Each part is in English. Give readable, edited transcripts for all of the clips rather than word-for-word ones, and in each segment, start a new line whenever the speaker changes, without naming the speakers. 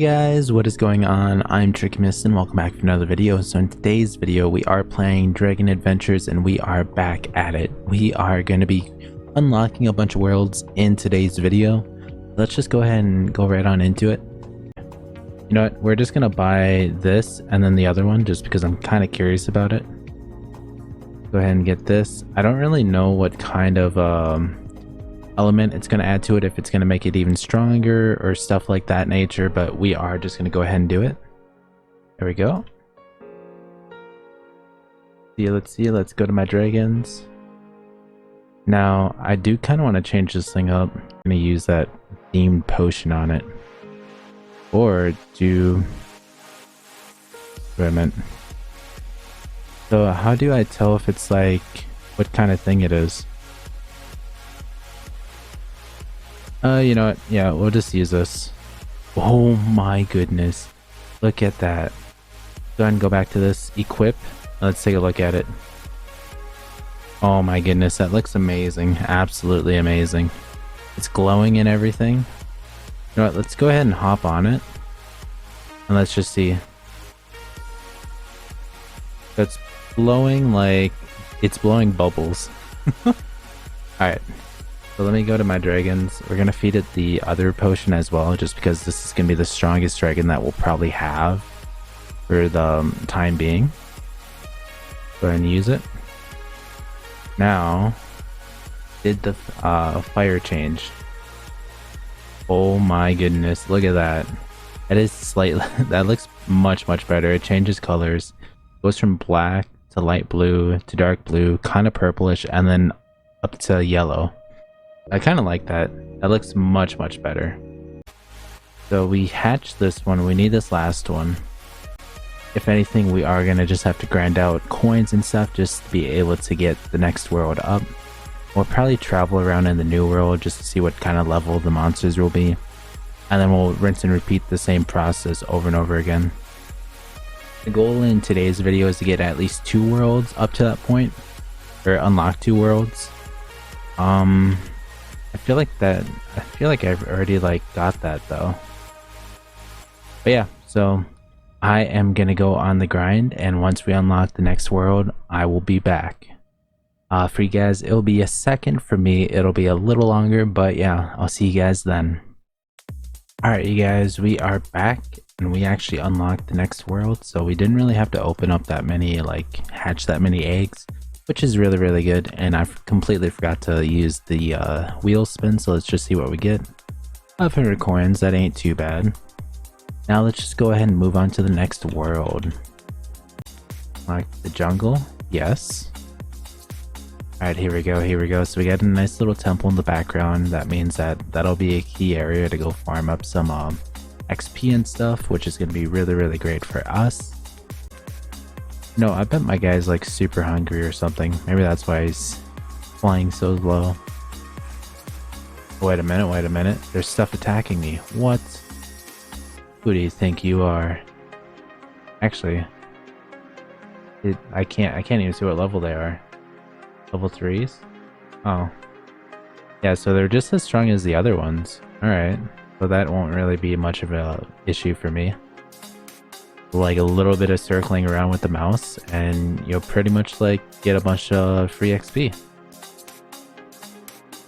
Guys, what is going on? I'm TrickyMist and welcome back for another video. So in today's video we are playing Dragon Adventures and we are back at it. We are going to be unlocking a bunch of worlds in today's video. Let's just go ahead and go right on into it. You know what, we're just going to buy this and then the other one just because I'm kind of curious about it. Go ahead and get this. I don't really know what kind of element it's going to add to it, if it's going to make it even stronger or stuff like that nature, but we are just going to go ahead and do it. There we go. Let's go to my dragons. Now I do kind of want to change this thing up. I'm going to use that themed potion on it, or do what I meant. So how do I tell if it's like what kind of thing it is? You know what? Yeah, we'll just use this. Oh my goodness. Look at that. Go ahead and go back to this. Equip. Let's take a look at it. Oh my goodness, that looks amazing. Absolutely amazing. It's glowing and everything. You know what? Let's go ahead and hop on it. And let's just see. That's blowing like it's blowing bubbles. Alright. So let me go to my dragons. We're going to feed it the other potion as well, just because this is going to be the strongest dragon that we'll probably have for the time being. Go ahead and use it. Now, did the fire change? Oh my goodness, look at that. That is slightly, that looks much better. It changes colors. Goes from black to light blue to dark blue, kind of purplish, and then up to yellow. I kind of like that. That looks much better. So we hatched this one. We need this last one. If anything, we are going to just have to grind out coins and stuff just to be able to get the next world up. We'll probably travel around in the new world just to see what kind of level the monsters will be. And then we'll rinse and repeat the same process over and over again. The goal in today's video is to get at least 2 worlds up to that point. Or unlock 2 worlds. I feel like I've already got that though. But yeah, so I am gonna go on the grind, and once we unlock the next world, I will be back. For you guys, it'll be a second. For me, it'll be a little longer, but yeah, I'll see you guys then. Alright you guys, we are back, and we actually unlocked the next world, so we didn't really have to open up that many, hatch that many eggs, which is really good. And I completely forgot to use the wheel spin, so let's just see what we get. 500 coins, that ain't too bad. Now let's just go ahead and move on to the next world. Like the jungle, yes. Alright, here we go. So we got a nice little temple in the background. That means that'll be a key area to go farm up some XP and stuff, which is going to be really great for us. No, I bet my guy's super hungry or something. Maybe that's why he's flying so low. Wait a minute. There's stuff attacking me. What? Who do you think you are? Actually, I can't even see what level they are. Level 3s? Oh. Yeah, so they're just as strong as the other ones. Alright. So that won't really be much of a issue for me. A little bit of circling around with the mouse and you'll pretty much get a bunch of free XP.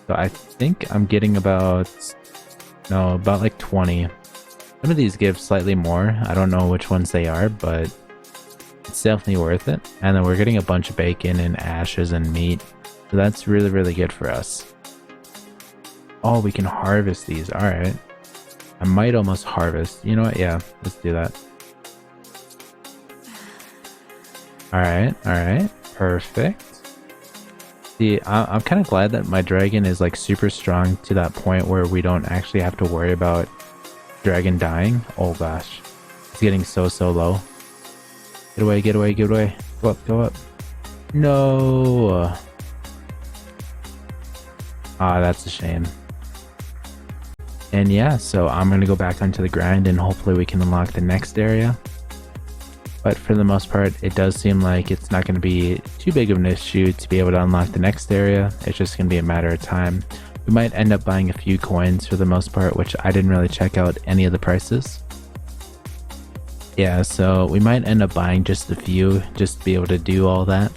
So I think I'm getting about 20. Some of these give slightly more. I don't know which ones they are, but it's definitely worth it. And then we're getting a bunch of bacon and ashes and meat, so that's really good for us. Oh, we can harvest these. All right, I might almost harvest. You know what? Yeah, let's do that. Alright, perfect. See, I'm kind of glad that my dragon is super strong to that point where we don't actually have to worry about dragon dying. Oh gosh, it's getting so low. Get away. Go up. No. Ah, that's a shame. And yeah, so I'm gonna go back onto the grind and hopefully we can unlock the next area. But for the most part, it does seem like it's not going to be too big of an issue to be able to unlock the next area. It's just going to be a matter of time. We might end up buying a few coins for the most part, which I didn't really check out any of the prices. Yeah, so we might end up buying just a few just to be able to do all that.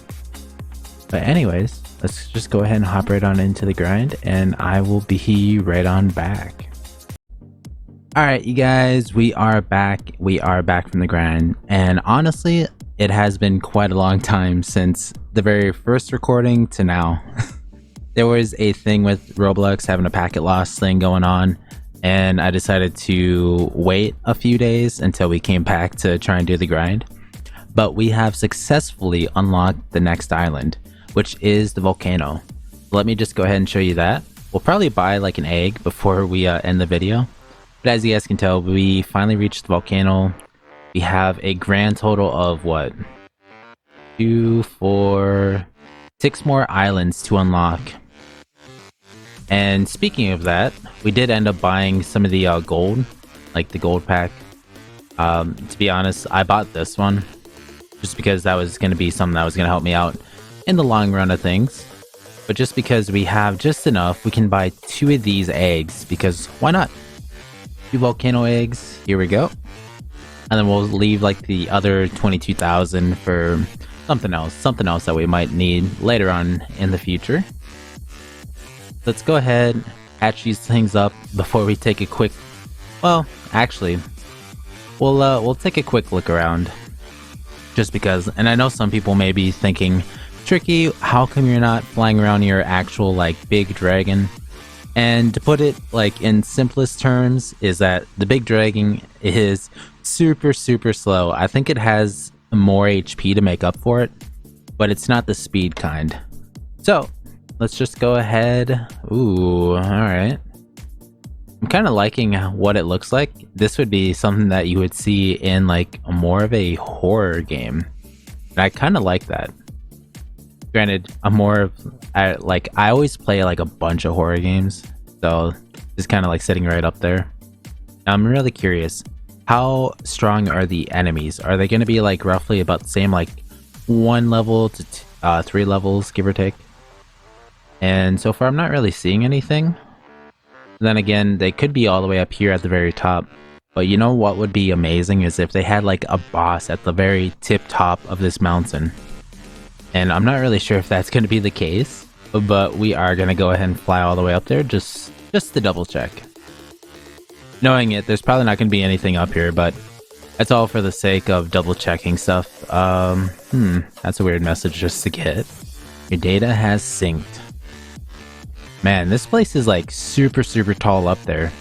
But anyways, let's just go ahead and hop right on into the grind and I will be right on back. Alright, you guys, we are back. We are back from the grind. And honestly, it has been quite a long time since the very first recording to now. There was a thing with Roblox having a packet loss thing going on, and I decided to wait a few days until we came back to try and do the grind. But we have successfully unlocked the next island, which is the Volcano. Let me just go ahead and show you that. We'll probably buy like an egg before we end the video. But as you guys can tell, we finally reached the Volcano. We have a grand total of what? 2, 4, 6 more islands to unlock. And speaking of that, we did end up buying some of the gold, like the gold pack. To be honest, I bought this one just because that was going to be something that was going to help me out in the long run of things. But just because we have just enough, we can buy 2 of these eggs, because why not? 2 volcano eggs, here we go. And then we'll leave like the other 22,000 for something else that we might need later on in the future. Let's go ahead, hatch these things up before we take a quick, well, actually, we'll take a quick look around. Just because, and I know some people may be thinking, Tricky, how come you're not flying around your actual like big dragon? And to put it like in simplest terms is that the big dragon is super slow. I think it has more HP to make up for it, but it's not the speed kind. So let's just go ahead. Ooh, alright. I'm kind of liking what it looks like. This would be something that you would see in like more of a horror game. And I kind of like that. Granted, I'm more of, I always play like a bunch of horror games, so it's kind of like sitting right up there. I'm really curious, how strong are the enemies? Are they going to be like roughly about the same, like 1 level to 3 levels, give or take? And so far, I'm not really seeing anything. Then again, they could be all the way up here at the very top. But you know what would be amazing is if they had like a boss at the very tip top of this mountain. And I'm not really sure if that's going to be the case, but we are going to go ahead and fly all the way up there just to double check. Knowing it, there's probably not going to be anything up here, but that's all for the sake of double checking stuff. That's a weird message just to get. Your data has synced. Man, this place is like super tall up there.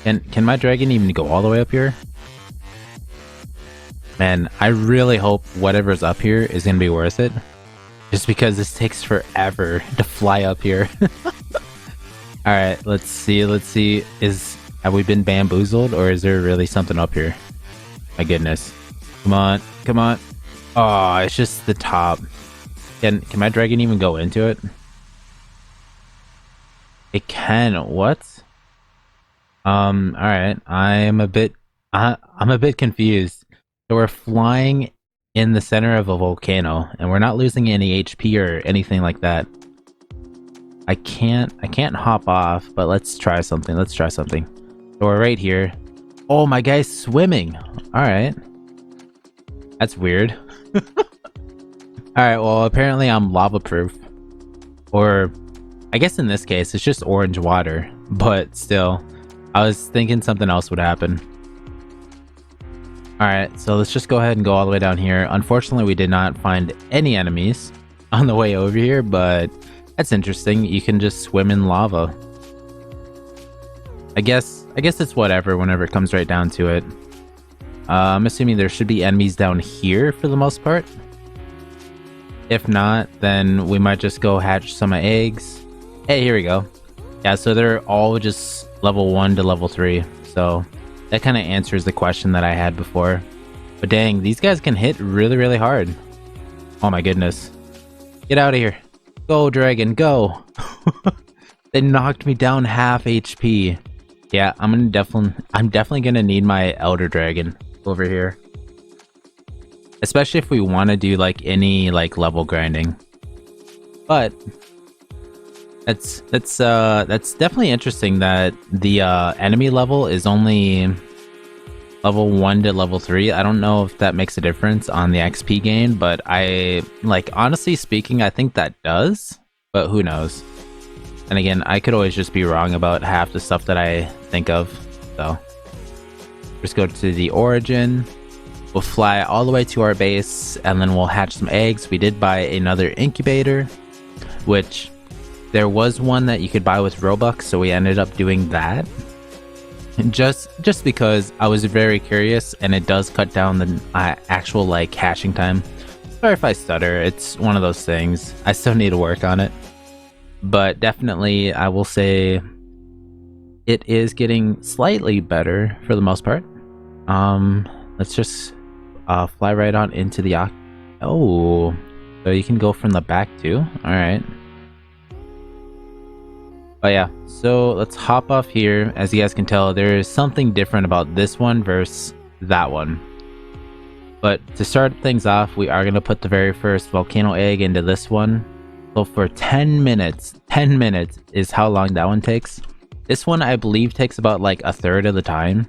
Can my dragon even go all the way up here? Man, I really hope whatever's up here is going to be worth it. Just because this takes forever to fly up here. Alright, let's see. Have we been bamboozled, or is there really something up here? My goodness. Come on. Oh, it's just the top. Can my dragon even go into it? It can. What? Alright. I'm a bit confused. So we're flying in the center of a volcano, and we're not losing any HP or anything like that. I can't hop off, but let's try something. So we're right here. Oh, my guy's swimming. Alright. That's weird. Alright, well, apparently I'm lava proof. Or, I guess in this case, it's just orange water. But still, I was thinking something else would happen. Alright, so let's just go ahead and go all the way down here. Unfortunately, we did not find any enemies on the way over here, but that's interesting. You can just swim in lava. I guess it's whatever whenever it comes right down to it. I'm assuming there should be enemies down here for the most part. If not, then we might just go hatch some eggs. Hey, here we go. Yeah, so they're all just level 1 to level 3, so that kind of answers the question that I had before. But dang, these guys can hit really hard. Oh my goodness. Get out of here. Go, dragon, go. They knocked me down half HP. Yeah, I'm definitely gonna need my elder dragon over here. Especially if we want to do like any like level grinding. But that's definitely interesting that the enemy level is only level 1 to level 3. I don't know if that makes a difference on the XP gain, but I, like, honestly speaking, I think that does, but who knows. And again, I could always just be wrong about half the stuff that I think of, so. Just go to the origin, we'll fly all the way to our base, and then we'll hatch some eggs. We did buy another incubator, which there was one that you could buy with Robux, so we ended up doing that. Just because I was very curious, and it does cut down the actual like hashing time. Sorry if I stutter, it's one of those things. I still need to work on it. But definitely, I will say it is getting slightly better for the most part. Let's just fly right on into the oh, so you can go from the back too. All right. But yeah, so let's hop off here. As you guys can tell, there is something different about this one versus that one. But to start things off, we are going to put the very first volcano egg into this one. So for 10 minutes is how long that one takes. This one, I believe, takes about like a third of the time.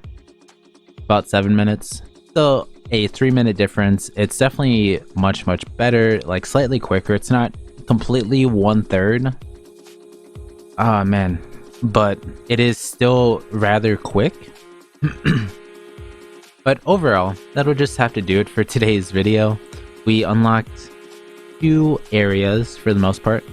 About 7 minutes. So a 3-minute difference. It's definitely much better, like slightly quicker. It's not completely 1/3. Ah, man, but it is still rather quick. But overall, that'll just have to do it for today's video. We unlocked 2 areas for the most part.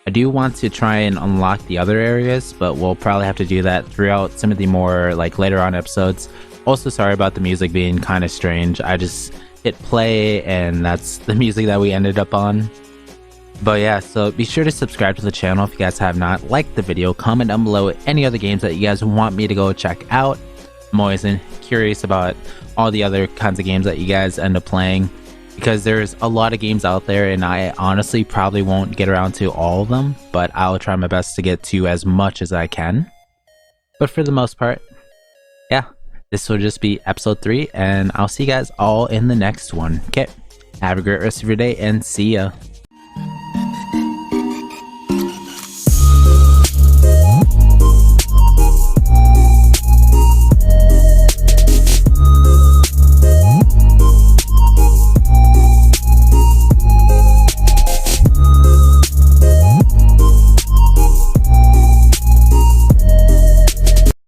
I do want to try and unlock the other areas, but we'll probably have to do that throughout some of the more like later on episodes. Also, sorry about the music being kind of strange. I just hit play and that's the music that we ended up on. But yeah, so be sure to subscribe to the channel if you guys have not. Like the video, comment down below any other games that you guys want me to go check out. I'm always curious about all the other kinds of games that you guys end up playing, because there's a lot of games out there and I honestly probably won't get around to all of them, but I'll try my best to get to as much as I can. But for the most part, yeah, this will just be episode 3 and I'll see you guys all in the next one. Okay, have a great rest of your day and see ya.